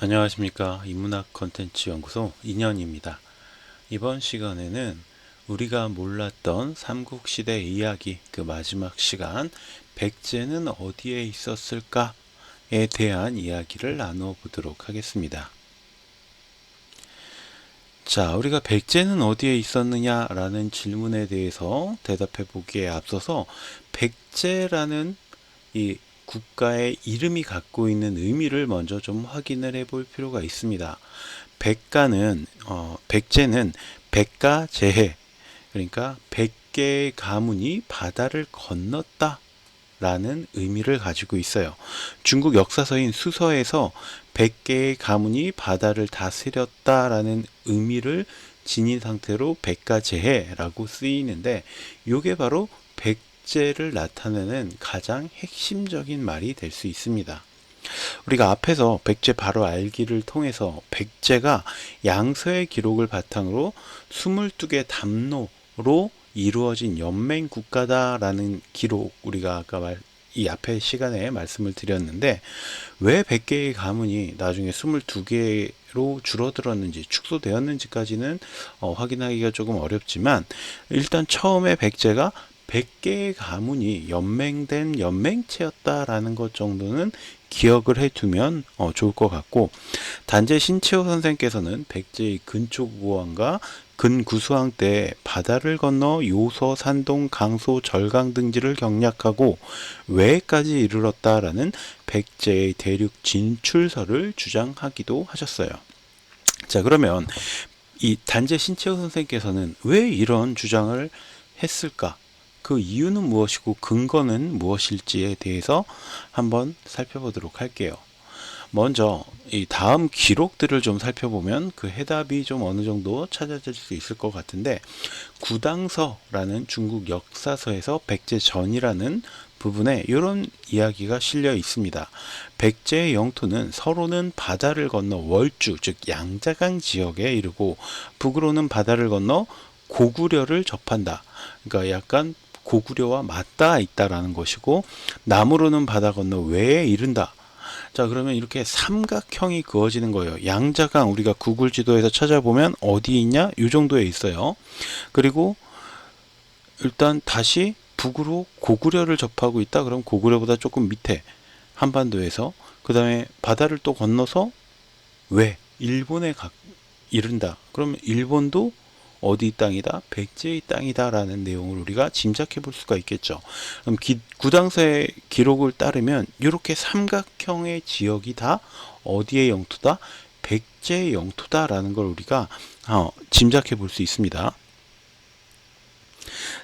안녕하십니까. 인문학 컨텐츠 연구소 인현입니다. 이번 시간에는 우리가 몰랐던 삼국시대 이야기 그 마지막 시간 백제는 어디에 있었을까에 대한 이야기를 나누어 보도록 하겠습니다. 자, 우리가 백제는 어디에 있었느냐라는 질문에 대해서 대답해 보기에 앞서서 백제라는 이 국가의 이름이 갖고 있는 의미를 먼저 좀 확인을 해 볼 필요가 있습니다. 백제는 백가제해, 그러니까 100개의 가문이 바다를 건넜다 라는 의미를 가지고 있어요. 중국 역사서인 수서에서 100개의 가문이 바다를 다스렸다 라는 의미를 지닌 상태로 백가제해라고 쓰이는데, 이게 바로 백제를 나타내는 가장 핵심적인 말이 될 수 있습니다. 우리가 앞에서 백제 바로 알기를 통해서 백제가 양서의 기록을 바탕으로 22개 담로로 이루어진 연맹 국가다라는 기록, 우리가 아까 이 앞에 시간에 말씀을 드렸는데, 왜 100개의 가문이 나중에 22개로 줄어들었는지, 축소되었는지까지는 확인하기가 조금 어렵지만, 일단 처음에 백제가 100개의 가문이 연맹된 연맹체였다라는 것 정도는 기억을 해두면 좋을 것 같고, 단재 신채호 선생께서는 백제의 근초고왕과 근구수왕 때 바다를 건너 요서, 산동, 강소, 절강 등지를 경략하고 외까지 이르렀다라는 백제의 대륙 진출설을 주장하기도 하셨어요. 자, 그러면 이 단재 신채호 선생께서는 왜 이런 주장을 했을까? 그 이유는 무엇이고 근거는 무엇일지에 대해서 한번 살펴보도록 할게요. 먼저 이 다음 기록들을 좀 살펴보면 그 해답이 좀 어느 정도 찾아질 수 있을 것 같은데, 구당서라는 중국 역사서에서 백제전이라는 부분에 이런 이야기가 실려 있습니다. 백제의 영토는 서로는 바다를 건너 월주, 즉 양자강 지역에 이르고 북으로는 바다를 건너 고구려를 접한다. 그러니까 약간 고구려와 맞닿아 있다라는 것이고, 남으로는 바다 건너 외에 이른다. 자, 그러면 이렇게 삼각형이 그어지는 거예요. 양자강, 우리가 구글 지도에서 찾아보면 어디 있냐? 이 정도에 있어요. 그리고 일단 다시 북으로 고구려를 접하고 있다. 그럼 고구려보다 조금 밑에 한반도에서, 그 다음에 바다를 또 건너서 일본에 이른다. 그러면 일본도 어디 땅이다? 백제의 땅이다 라는 내용을 우리가 짐작해 볼 수가 있겠죠. 그럼 구당서의 기록을 따르면 이렇게 삼각형의 지역이 다 어디의 영토다? 백제의 영토다 라는 걸 우리가 짐작해 볼 수 있습니다.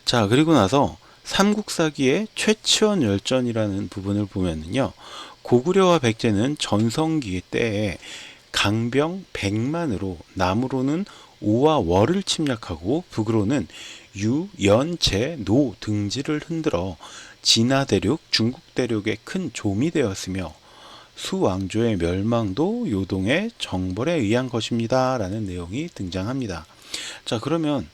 자, 그리고 나서 삼국사기의 최치원 열전이라는 부분을 보면요, 고구려와 백제는 전성기 때에 강병 100만으로 남으로는 오와 월을 침략하고 북으로는 유, 연, 제, 노 등지를 흔들어 진화 대륙, 중국 대륙의 큰 좀이 되었으며 수왕조의 멸망도 요동의 정벌에 의한 것입니다 라는 내용이 등장합니다. 자, 그러면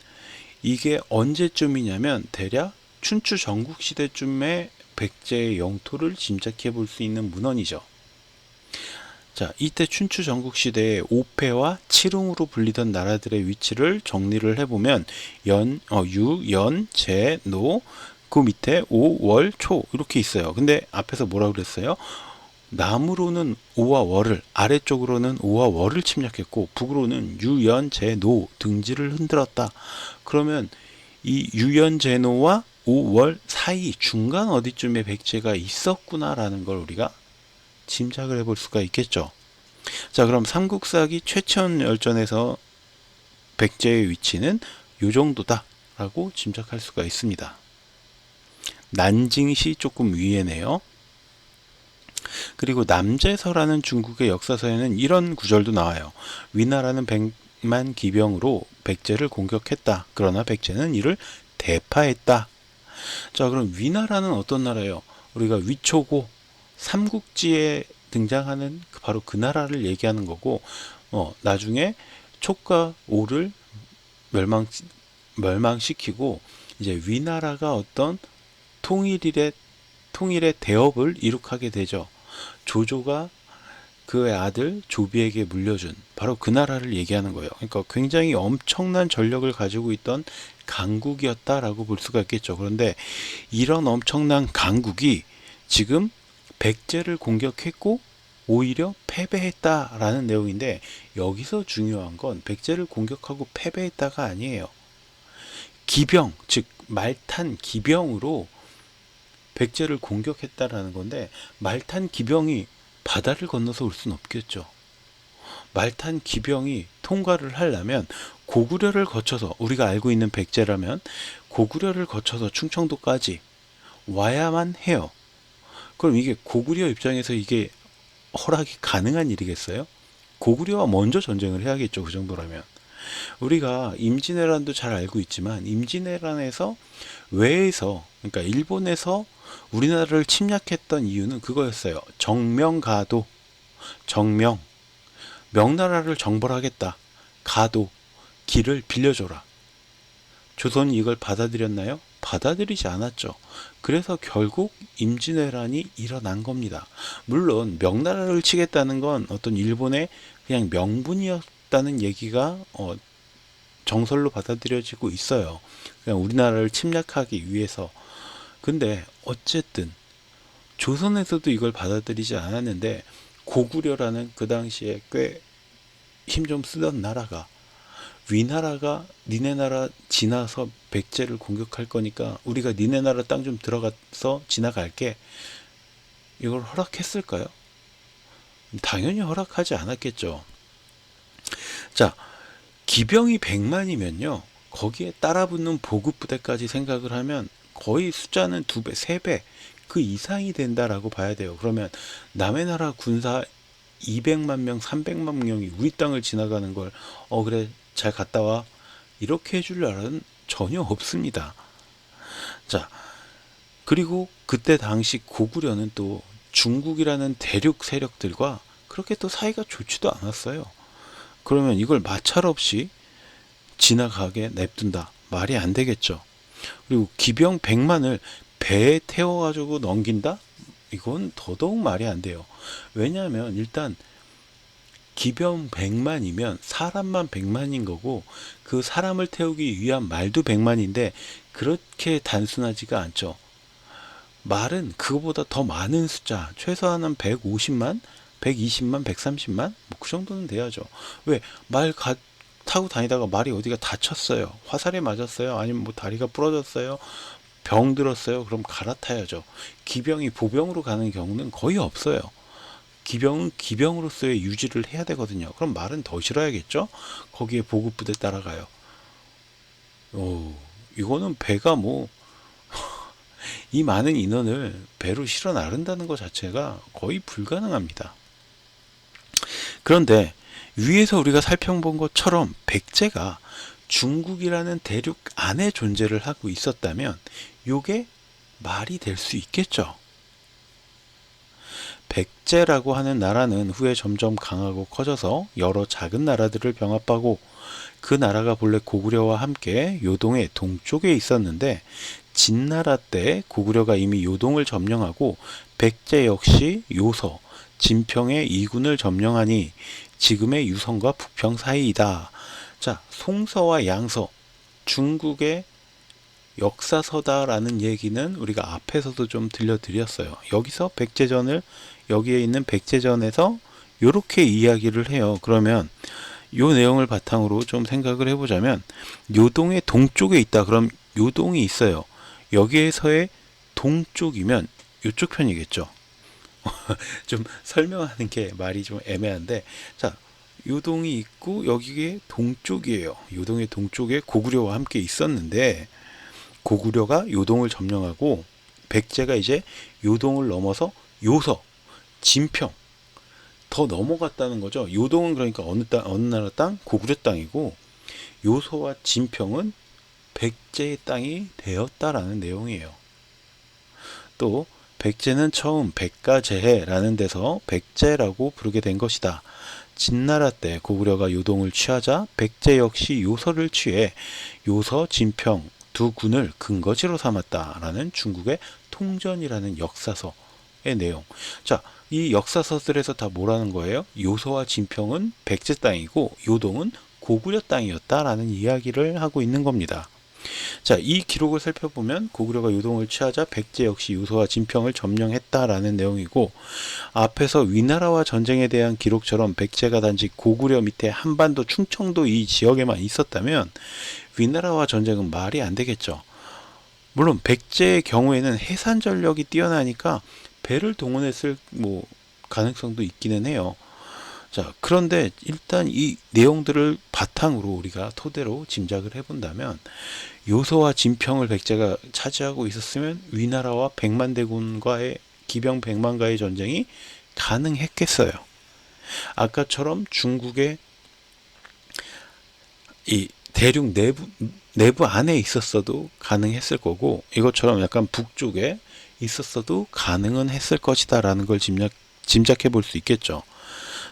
이게 언제쯤이냐면 대략 춘추 전국시대쯤에 백제의 영토를 짐작해 볼 수 있는 문헌이죠. 자, 이때 춘추 전국시대의 오패와 칠흥으로 불리던 나라들의 위치를 정리를 해보면 유, 연, 제, 노, 그 밑에 오, 월, 초 이렇게 있어요. 근데 앞에서 뭐라고 그랬어요? 남으로는 오와 월을, 아래쪽으로는 오와 월을 침략했고 북으로는 유, 연, 제, 노 등지를 흔들었다. 그러면 이 유, 연, 제, 노와 오, 월 사이 중간 어디쯤에 백제가 있었구나라는 걸 우리가 짐작을 해볼 수가 있겠죠. 자, 그럼 삼국사기 최천 열전에서 백제의 위치는 요 정도다 라고 짐작할 수가 있습니다. 난징시 조금 위에네요. 그리고 남제서라는 중국의 역사서에는 이런 구절도 나와요. 위나라는 100만 기병으로 백제를 공격했다. 그러나 백제는 이를 대파했다. 자, 그럼 위나라는 어떤 나라예요? 우리가 위초고 삼국지에 등장하는 바로 그 나라를 얘기하는 거고, 나중에 촉과 오를 멸망시키고 이제 위나라가 어떤 통일의 대업을 이룩하게 되죠. 조조가 그의 아들 조비에게 물려준 바로 그 나라를 얘기하는 거예요. 그러니까 굉장히 엄청난 전력을 가지고 있던 강국이었다라고 볼 수가 있겠죠. 그런데 이런 엄청난 강국이 지금 백제를 공격했고 오히려 패배했다라는 내용인데, 여기서 중요한 건 백제를 공격하고 패배했다가 아니에요. 기병, 즉 말탄 기병으로 백제를 공격했다라는 건데, 말탄 기병이 바다를 건너서 올 수는 없겠죠. 말탄 기병이 통과를 하려면 고구려를 거쳐서, 우리가 알고 있는 백제라면 고구려를 거쳐서 충청도까지 와야만 해요. 그럼 이게 고구려 입장에서 이게 허락이 가능한 일이겠어요? 고구려와 먼저 전쟁을 해야겠죠. 그 정도라면. 우리가 임진왜란도 잘 알고 있지만 임진왜란에서 외에서, 그러니까 일본에서 우리나라를 침략했던 이유는 그거였어요. 정명가도. 정명, 명나라를 정벌하겠다. 가도, 길을 빌려줘라. 조선이 이걸 받아들였나요? 받아들이지 않았죠. 그래서 결국 임진왜란이 일어난 겁니다. 물론 명나라를 치겠다는 건 어떤 일본의 그냥 명분이었다는 얘기가 정설로 받아들여지고 있어요. 그냥 우리나라를 침략하기 위해서. 근데 어쨌든 조선에서도 이걸 받아들이지 않았는데, 고구려라는 그 당시에 꽤 힘 좀 쓰던 나라가, 위나라가 니네 나라 지나서 백제를 공격할 거니까 우리가 니네 나라 땅 좀 들어가서 지나갈게, 이걸 허락했을까요? 당연히 허락하지 않았겠죠. 자, 기병이 100만이면요 거기에 따라붙는 보급부대까지 생각을 하면 거의 숫자는 2배, 3배 그 이상이 된다라고 봐야 돼요. 그러면 남의 나라 군사 200만 명, 300만 명이 우리 땅을 지나가는 걸 그래 잘 갔다 와 이렇게 해줄 나라는 전혀 없습니다. 자, 그리고 그때 당시 고구려는 또 중국이라는 대륙 세력들과 그렇게 또 사이가 좋지도 않았어요. 그러면 이걸 마찰 없이 지나가게 냅둔다. 말이 안 되겠죠. 그리고 기병 100만을 배에 태워가지고 넘긴다? 이건 더더욱 말이 안 돼요. 왜냐하면 일단 기병 100만이면 사람만 100만인 거고, 그 사람을 태우기 위한 말도 100만인데 그렇게 단순하지가 않죠. 말은 그거보다 더 많은 숫자, 최소한은 150만, 120만, 130만? 뭐 그 정도는 돼야죠. 왜? 타고 다니다가 말이 어디가 다쳤어요. 화살에 맞았어요. 아니면 뭐 다리가 부러졌어요. 병 들었어요. 그럼 갈아타야죠. 기병이 보병으로 가는 경우는 거의 없어요. 기병은 기병으로서의 유지를 해야 되거든요. 그럼 말은 더 실어야겠죠? 거기에 보급부대 따라가요. 이거는 배가 이 많은 인원을 배로 실어 나른다는 것 자체가 거의 불가능합니다. 그런데 위에서 우리가 살펴본 것처럼 백제가 중국이라는 대륙 안에 존재를 하고 있었다면 이게 말이 될 수 있겠죠. 백제라고 하는 나라는 후에 점점 강하고 커져서 여러 작은 나라들을 병합하고, 그 나라가 본래 고구려와 함께 요동의 동쪽에 있었는데 진나라 때 고구려가 이미 요동을 점령하고 백제 역시 요서, 진평의 이군을 점령하니 지금의 유성과 북평 사이이다. 자, 송서와 양서, 중국의 역사서다라는 얘기는 우리가 앞에서도 좀 들려드렸어요. 여기서 여기에 있는 백제전에서 이렇게 이야기를 해요. 그러면 이 내용을 바탕으로 좀 생각을 해보자면, 요동의 동쪽에 있다. 그럼 요동이 있어요. 여기에서의 동쪽이면 이쪽 편이겠죠. 좀 설명하는 게 말이 좀 애매한데, 자, 요동이 있고 여기에 동쪽이에요. 요동의 동쪽에 고구려와 함께 있었는데, 고구려가 요동을 점령하고 백제가 이제 요동을 넘어서 요서, 진평 더 넘어갔다는 거죠. 요동은 그러니까 어느 나라 땅? 고구려 땅이고, 요서와 진평은 백제의 땅이 되었다라는 내용이에요. 또 백제는 처음 백가제해라는 데서 백제라고 부르게 된 것이다. 진나라 때 고구려가 요동을 취하자 백제 역시 요서를 취해 요서, 진평 두 군을 근거지로 삼았다라는 중국의 통전이라는 역사서 내용. 자, 이 역사서들에서 다 뭐라는 거예요? 요소와 진평은 백제 땅이고 요동은 고구려 땅이었다라는 이야기를 하고 있는 겁니다. 자, 이 기록을 살펴보면 고구려가 요동을 취하자 백제 역시 요소와 진평을 점령했다라는 내용이고, 앞에서 위나라와 전쟁에 대한 기록처럼 백제가 단지 고구려 밑에 한반도 충청도 이 지역에만 있었다면 위나라와 전쟁은 말이 안 되겠죠. 물론 백제의 경우에는 해산 전력이 뛰어나니까 배를 동원했을 가능성도 있기는 해요. 자, 그런데 일단 이 내용들을 바탕으로 우리가 토대로 짐작을 해본다면 요소와 진평을 백제가 차지하고 있었으면 위나라와 백만대군과의 기병 백만과의 전쟁이 가능했겠어요. 아까처럼 중국의 이 대륙 내부 안에 있었어도 가능했을 거고, 이것처럼 약간 북쪽에 있었어도 가능은 했을 것이다 라는 걸 짐작해 볼 수 있겠죠.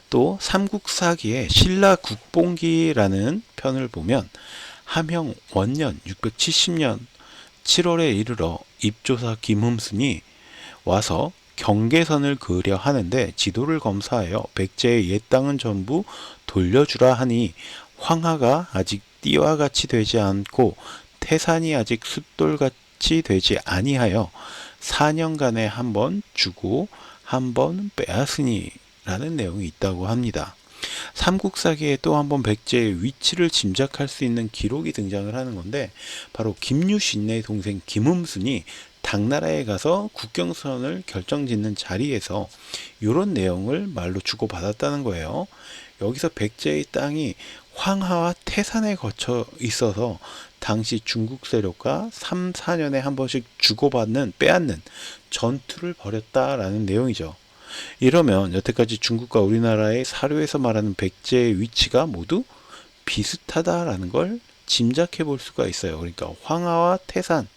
또 삼국사기의 신라국봉기라는 편을 보면 함형 원년 670년 7월에 이르러 입조사 김흠순이 와서 경계선을 그으려 하는데 지도를 검사하여 백제의 옛 땅은 전부 돌려주라 하니 황하가 아직 띠와 같이 되지 않고 태산이 아직 숫돌같이 되지 아니하여 4년간에 한 번 주고 한 번 빼앗으니 라는 내용이 있다고 합니다. 삼국사기에 또 한 번 백제의 위치를 짐작할 수 있는 기록이 등장을 하는 건데, 바로 김유신의 동생 김흠순이 당나라에 가서 국경선을 결정짓는 자리에서 이런 내용을 말로 주고받았다는 거예요. 여기서 백제의 땅이 황하와 태산에 거쳐 있어서 당시 중국 세력과 3, 4년에 한 번씩 주고받는 빼앗는 전투를 벌였다라는 내용이죠. 이러면 여태까지 중국과 우리나라의 사료에서 말하는 백제의 위치가 모두 비슷하다라는 걸 짐작해 볼 수가 있어요. 그러니까 황하와 태산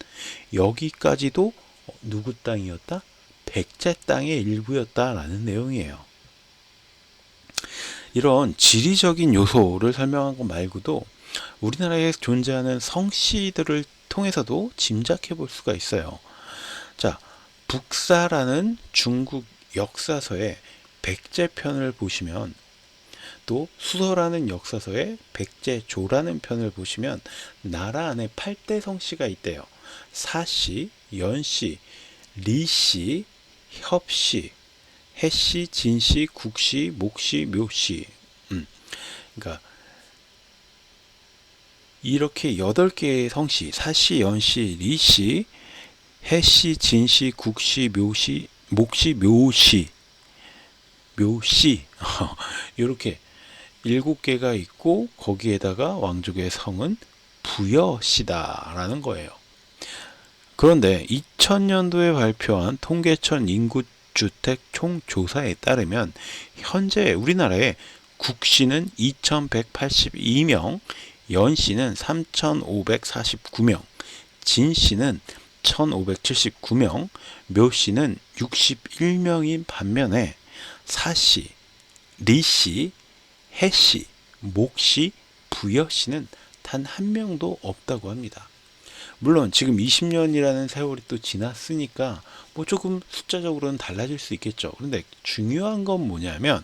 여기까지도 누구 땅이었다? 백제 땅의 일부였다라는 내용이에요. 이런 지리적인 요소를 설명한 것 말고도 우리나라에 존재하는 성씨들을 통해서도 짐작해 볼 수가 있어요. 자, 북사라는 중국 역사서의 백제편을 보시면, 또 수서라는 역사서의 백제조라는 편을 보시면 나라 안에 8대 성씨가 있대요. 사씨, 연씨, 리씨, 협씨, 해씨, 진씨, 국씨, 목씨, 묘씨. 그러니까 이렇게 8개의 성씨, 사씨, 연씨, 리씨, 해씨, 진씨, 국씨, 묘씨, 목씨, 묘씨 이렇게 7개가 있고, 거기에다가 왕족의 성은 부여씨다 라는 거예요. 그런데 2000년도에 발표한 통계청 인구주택 총조사에 따르면 현재 우리나라에 국씨는 2182명, 연씨는 3549명, 진씨는 1579명, 묘씨는 61명인 반면에 사씨, 리씨, 해씨, 목씨, 부여씨는 단 한 명도 없다고 합니다. 물론 지금 20년이라는 세월이 또 지났으니까 조금 숫자적으로는 달라질 수 있겠죠. 그런데 중요한 건 뭐냐면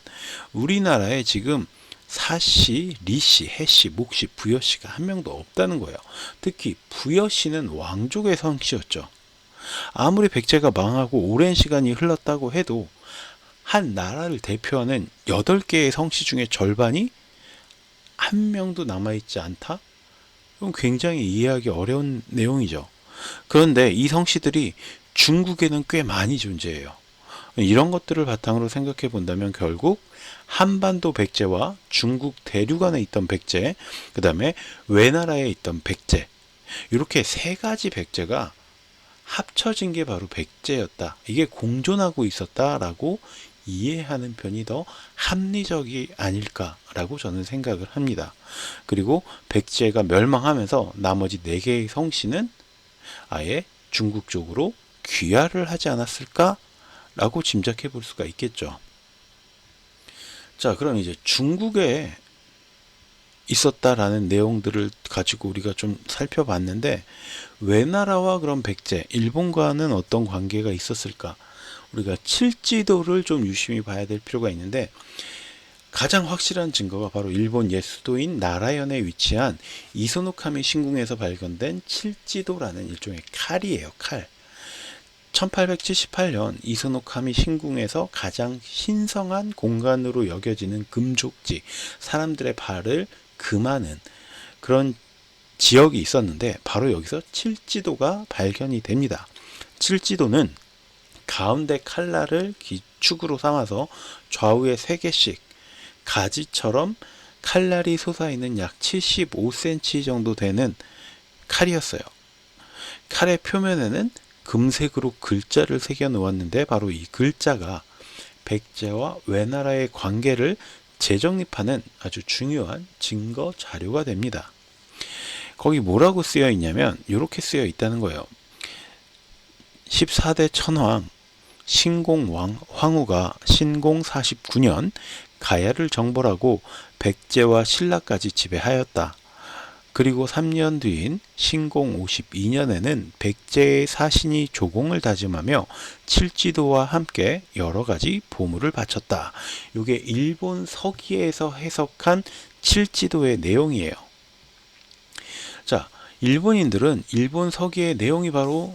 우리나라에 지금 사씨, 리씨, 해씨, 목씨, 부여씨가 한 명도 없다는 거예요. 특히 부여씨는 왕족의 성씨였죠. 아무리 백제가 망하고 오랜 시간이 흘렀다고 해도 한 나라를 대표하는 8개의 성씨 중에 절반이 한 명도 남아있지 않다? 그럼 굉장히 이해하기 어려운 내용이죠. 그런데 이 성씨들이 중국에는 꽤 많이 존재해요. 이런 것들을 바탕으로 생각해 본다면 결국 한반도 백제와 중국 대륙 안에 있던 백제, 그 다음에 외나라에 있던 백제, 이렇게 세 가지 백제가 합쳐진 게 바로 백제였다. 이게 공존하고 있었다라고 이해하는 편이 더 합리적이 아닐까라고 저는 생각을 합니다. 그리고 백제가 멸망하면서 나머지 4개의 성씨는 아예 중국 쪽으로 귀화를 하지 않았을까라고 짐작해 볼 수가 있겠죠. 자, 그럼 이제 중국에 있었다라는 내용들을 가지고 우리가 좀 살펴봤는데, 외나라와 그럼 백제, 일본과는 어떤 관계가 있었을까? 우리가 칠지도를 좀 유심히 봐야 될 필요가 있는데, 가장 확실한 증거가 바로 일본 옛 수도인 나라현에 위치한 이소노카미 신궁에서 발견된 칠지도라는 일종의 칼이에요. 칼. 1878년 이소노카미 신궁에서 가장 신성한 공간으로 여겨지는 금족지, 사람들의 발을 금하는 그런 지역이 있었는데, 바로 여기서 칠지도가 발견이 됩니다. 칠지도는 가운데 칼날을 기축으로 삼아서 좌우에 3개씩 가지처럼 칼날이 솟아있는 약 75cm 정도 되는 칼이었어요. 칼의 표면에는 금색으로 글자를 새겨 놓았는데, 바로 이 글자가 백제와 외나라의 관계를 재정립하는 아주 중요한 증거 자료가 됩니다. 거기 뭐라고 쓰여 있냐면 이렇게 쓰여 있다는 거예요. 14대 천황 신공 황후가 신공 49년 가야를 정벌하고 백제와 신라까지 지배하였다. 그리고 3년 뒤인 신공 52년에는 백제의 사신이 조공을 다짐하며 칠지도와 함께 여러 가지 보물을 바쳤다. 이게 일본 서기에서 해석한 칠지도의 내용이에요. 자, 일본인들은 일본 서기의 내용이 바로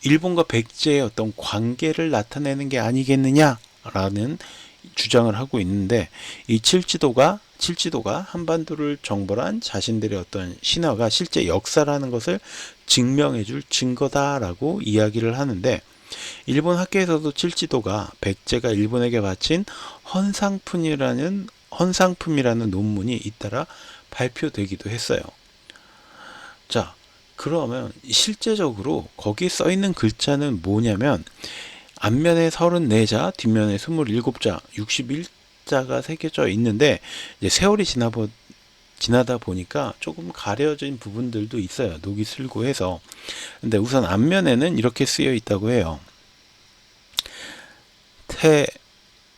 일본과 백제의 어떤 관계를 나타내는 게 아니겠느냐라는 주장을 하고 있는데, 이 칠지도가 한반도를 정벌한 자신들의 어떤 신화가 실제 역사라는 것을 증명해 줄 증거다라고 이야기를 하는데, 일본 학계에서도 칠지도가 백제가 일본에게 바친 헌상품이라는 논문이 잇따라 발표되기도 했어요. 자, 그러면 실제적으로 거기에 써 있는 글자는 뭐냐면, 앞면에 34자, 뒷면에 27자, 61자가 새겨져 있는데, 이제 세월이 지나다 보니까 조금 가려진 부분들도 있어요. 녹이 슬고 해서. 근데 우선 앞면에는 이렇게 쓰여 있다고 해요. 태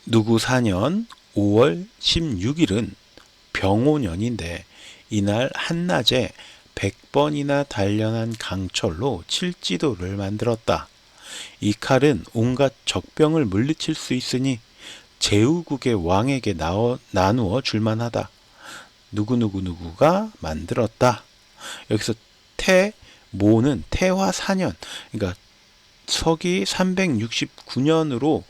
누구 4년 5월 16일은 병오년인데, 이날 한낮에 100번이나 단련한 강철로 칠지도를 만들었다. 이 칼은 온갖 적병을 물리칠 수 있으니 제후국의 왕에게 나누어 줄만하다. 누구누구누구가 만들었다. 여기서 모는 태화 4년, 그러니까 서기 369년으로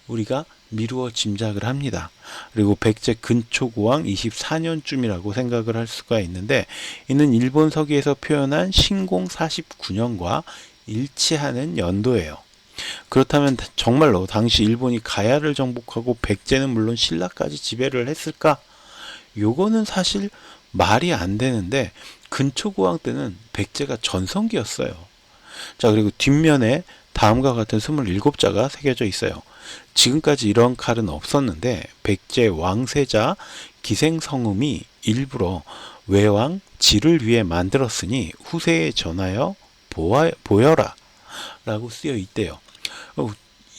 우리가 미루어 짐작을 합니다. 그리고 백제 근초고왕 24년쯤이라고 생각을 할 수가 있는데, 이는 일본 서기에서 표현한 신공 49년과 일치하는 연도예요. 그렇다면 정말로 당시 일본이 가야를 정복하고 백제는 물론 신라까지 지배를 했을까? 요거는 사실 말이 안 되는데, 근초고왕 때는 백제가 전성기였어요. 자, 그리고 뒷면에 다음과 같은 27자가 새겨져 있어요. 지금까지 이런 칼은 없었는데, 백제 왕세자 기생성음이 일부러 외왕 지를 위해 만들었으니 후세에 전하여 보여라 라고 쓰여 있대요.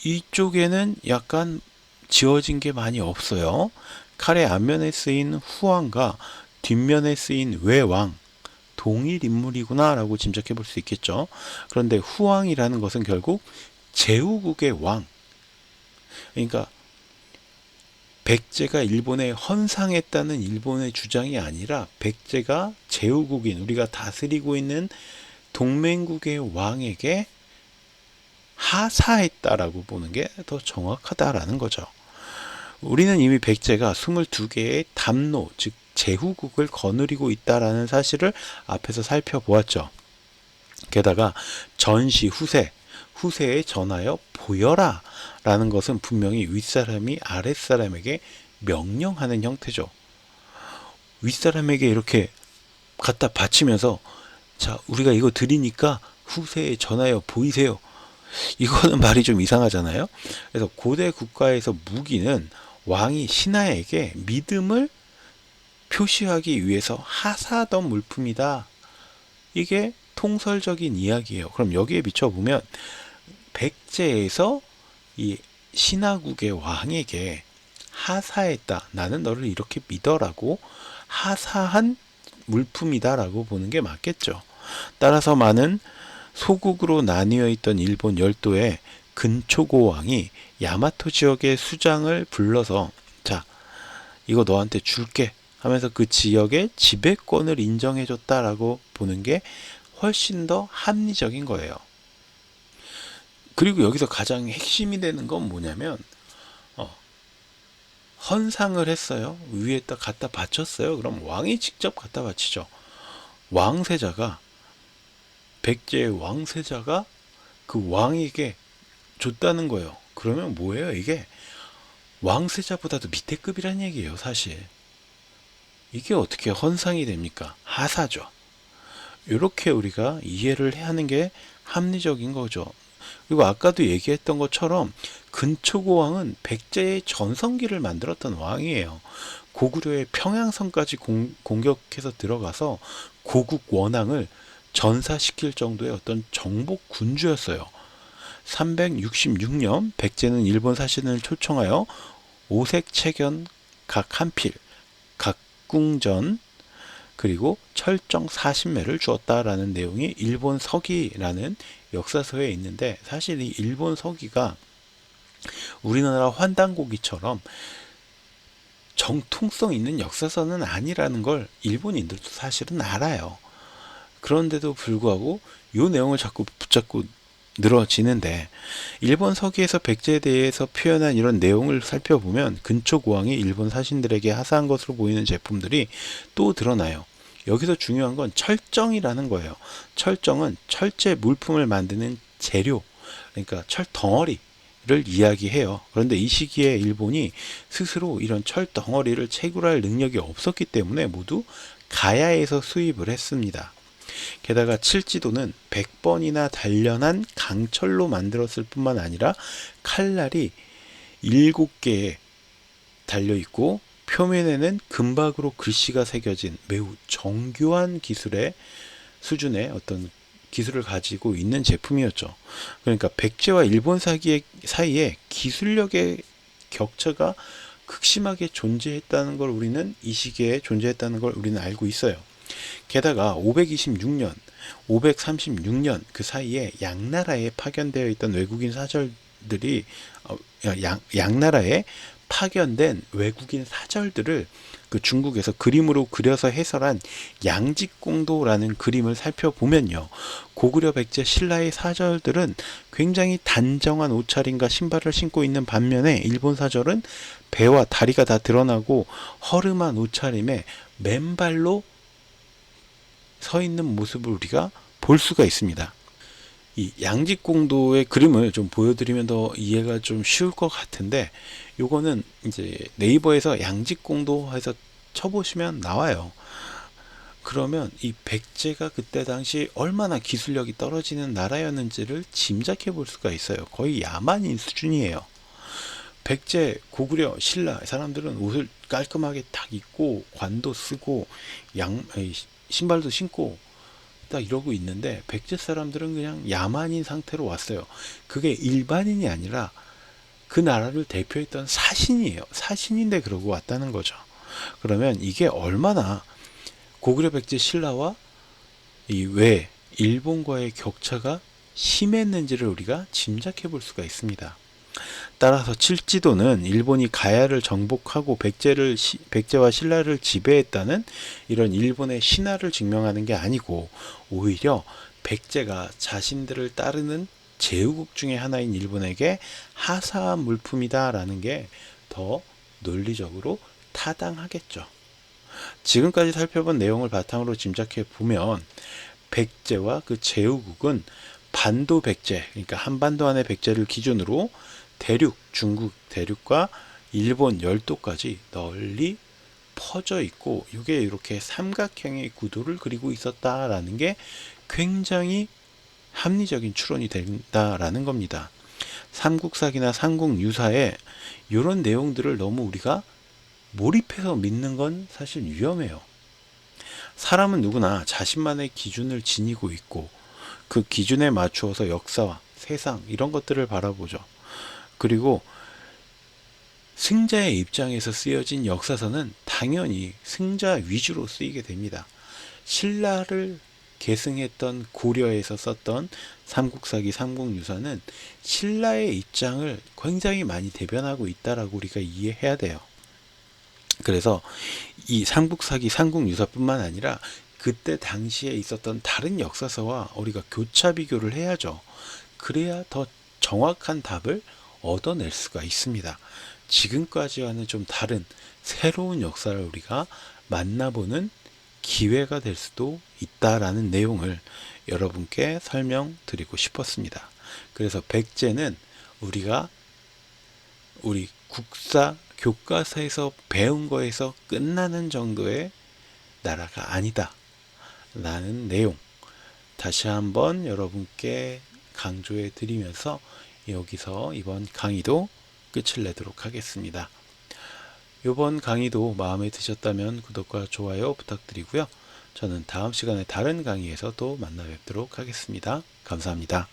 이쪽에는 약간 지워진 게 많이 없어요. 칼의 앞면에 쓰인 후왕과 뒷면에 쓰인 외왕, 동일 인물이구나 라고 짐작해 볼 수 있겠죠. 그런데 후왕이라는 것은 결국 제후국의 왕, 그러니까 백제가 일본에 헌상했다는 일본의 주장이 아니라, 백제가 제후국인, 우리가 다스리고 있는 동맹국의 왕에게 하사했다라고 보는 게 더 정확하다라는 거죠. 우리는 이미 백제가 22개의 담로, 즉 제후국을 거느리고 있다라는 사실을 앞에서 살펴보았죠. 게다가 전시 후세에 전하여 보여라 라는 것은 분명히 윗사람이 아랫사람에게 명령하는 형태죠. 윗사람에게 이렇게 갖다 바치면서, 자, 우리가 이거 드리니까 후세에 전하여 보이세요. 이거는 말이 좀 이상하잖아요. 그래서 고대 국가에서 무기는 왕이 신하에게 믿음을 표시하기 위해서 하사하던 물품이다. 이게 통설적인 이야기예요. 그럼 여기에 비춰보면 백제에서 이 신하국의 왕에게 하사했다. 나는 너를 이렇게 믿어라고 하사한 물품이다라고 보는 게 맞겠죠. 따라서 많은 소국으로 나뉘어 있던 일본 열도에 근초고 왕이 야마토 지역의 수장을 불러서 자, 이거 너한테 줄게 하면서 그 지역의 지배권을 인정해줬다라고 보는 게 훨씬 더 합리적인 거예요. 그리고 여기서 가장 핵심이 되는 건 뭐냐면 헌상을 했어요. 위에다 갖다 바쳤어요. 그럼 왕이 직접 갖다 바치죠. 왕세자가 백제의 왕세자가 그 왕에게 줬다는 거예요. 그러면 뭐예요? 이게 왕세자보다도 밑에 급이란 얘기예요, 사실. 이게 어떻게 헌상이 됩니까? 하사죠. 이렇게 우리가 이해를 하는 게 합리적인 거죠. 그리고 아까도 얘기했던 것처럼 근초고왕은 백제의 전성기를 만들었던 왕이에요. 고구려의 평양성까지 공격해서 들어가서 고국 원앙을 전사시킬 정도의 어떤 정복 군주였어요. 366년 백제는 일본 사신을 초청하여 오색채견 각 한 필, 각궁전 그리고 철정 40매를 주었다라는 내용이 일본 서기라는 역사서에 있는데, 사실 이 일본 서기가 우리나라 환단고기처럼 정통성 있는 역사서는 아니라는 걸 일본인들도 사실은 알아요. 그런데도 불구하고 이 내용을 자꾸 붙잡고 늘어지는데, 일본 서기에서 백제에 대해서 표현한 이런 내용을 살펴보면 근초고왕이 일본 사신들에게 하사한 것으로 보이는 제품들이 또 드러나요. 여기서 중요한 건 철정이라는 거예요. 철정은 철제 물품을 만드는 재료, 그러니까 철 덩어리를 이야기해요. 그런데 이 시기에 일본이 스스로 이런 철 덩어리를 채굴할 능력이 없었기 때문에 모두 가야에서 수입을 했습니다. 게다가 칠지도는 100번이나 단련한 강철로 만들었을 뿐만 아니라 칼날이 7개에 달려있고 표면에는 금박으로 글씨가 새겨진 매우 정교한 기술의 수준의 어떤 기술을 가지고 있는 제품이었죠. 그러니까 백제와 일본 사이에 기술력의 격차가 극심하게 존재했다는 걸 우리는 이 시기에 존재했다는 걸 우리는 알고 있어요. 게다가 526년, 536년 그 사이에 양나라에 파견되어 있던 외국인 사절들이 양나라에 파견된 외국인 사절들을 그 중국에서 그림으로 그려서 해설한 양직공도라는 그림을 살펴보면요, 고구려 백제 신라의 사절들은 굉장히 단정한 옷차림과 신발을 신고 있는 반면에 일본 사절은 배와 다리가 다 드러나고 허름한 옷차림에 맨발로 서 있는 모습을 우리가 볼 수가 있습니다. 이 양직공도의 그림을 좀 보여드리면 더 이해가 좀 쉬울 것 같은데, 요거는 이제 네이버에서 양직공도 해서 쳐보시면 나와요. 그러면 이 백제가 그때 당시 얼마나 기술력이 떨어지는 나라였는지를 짐작해 볼 수가 있어요. 거의 야만인 수준이에요. 백제, 고구려, 신라 사람들은 옷을 깔끔하게 딱 입고 관도 쓰고 신발도 신고 딱 이러고 있는데, 백제 사람들은 그냥 야만인 상태로 왔어요. 그게 일반인이 아니라 그 나라를 대표했던 사신이에요. 사신인데 그러고 왔다는 거죠. 그러면 이게 얼마나 고구려 백제 신라와 이 외 일본과의 격차가 심했는지를 우리가 짐작해 볼 수가 있습니다. 따라서 칠지도는 일본이 가야를 정복하고 백제와 신라를 지배했다는 이런 일본의 신화를 증명하는 게 아니고, 오히려 백제가 자신들을 따르는 제후국 중에 하나인 일본에게 하사한 물품이다라는 게 더 논리적으로 타당하겠죠. 지금까지 살펴본 내용을 바탕으로 짐작해 보면 백제와 그 제후국은 반도 백제, 그러니까 한반도 안의 백제를 기준으로 대륙, 중국 대륙과 일본 열도까지 널리 퍼져 있고, 이게 이렇게 삼각형의 구도를 그리고 있었다라는 게 굉장히 합리적인 추론이 된다라는 겁니다. 삼국사기나 삼국유사에 이런 내용들을 너무 우리가 몰입해서 믿는 건 사실 위험해요. 사람은 누구나 자신만의 기준을 지니고 있고, 그 기준에 맞추어서 역사와 세상 이런 것들을 바라보죠. 그리고 승자의 입장에서 쓰여진 역사서는 당연히 승자 위주로 쓰이게 됩니다. 신라를 계승했던 고려에서 썼던 삼국사기 삼국유사는 신라의 입장을 굉장히 많이 대변하고 있다라고 우리가 이해해야 돼요. 그래서 이 삼국사기 삼국유사뿐만 아니라 그때 당시에 있었던 다른 역사서와 우리가 교차 비교를 해야죠. 그래야 더 정확한 답을 얻어낼 수가 있습니다. 지금까지와는 좀 다른 새로운 역사를 우리가 만나보는 기회가 될 수도 있다라는 내용을 여러분께 설명드리고 싶었습니다. 그래서 백제는 우리가 우리 국사 교과서에서 배운 거에서 끝나는 정도의 나라가 아니다 라는 내용 다시 한번 여러분께 강조해 드리면서 여기서 이번 강의도 끝을 내도록 하겠습니다. 이번 강의도 마음에 드셨다면 구독과 좋아요 부탁드리고요. 저는 다음 시간에 다른 강의에서 또 만나 뵙도록 하겠습니다. 감사합니다.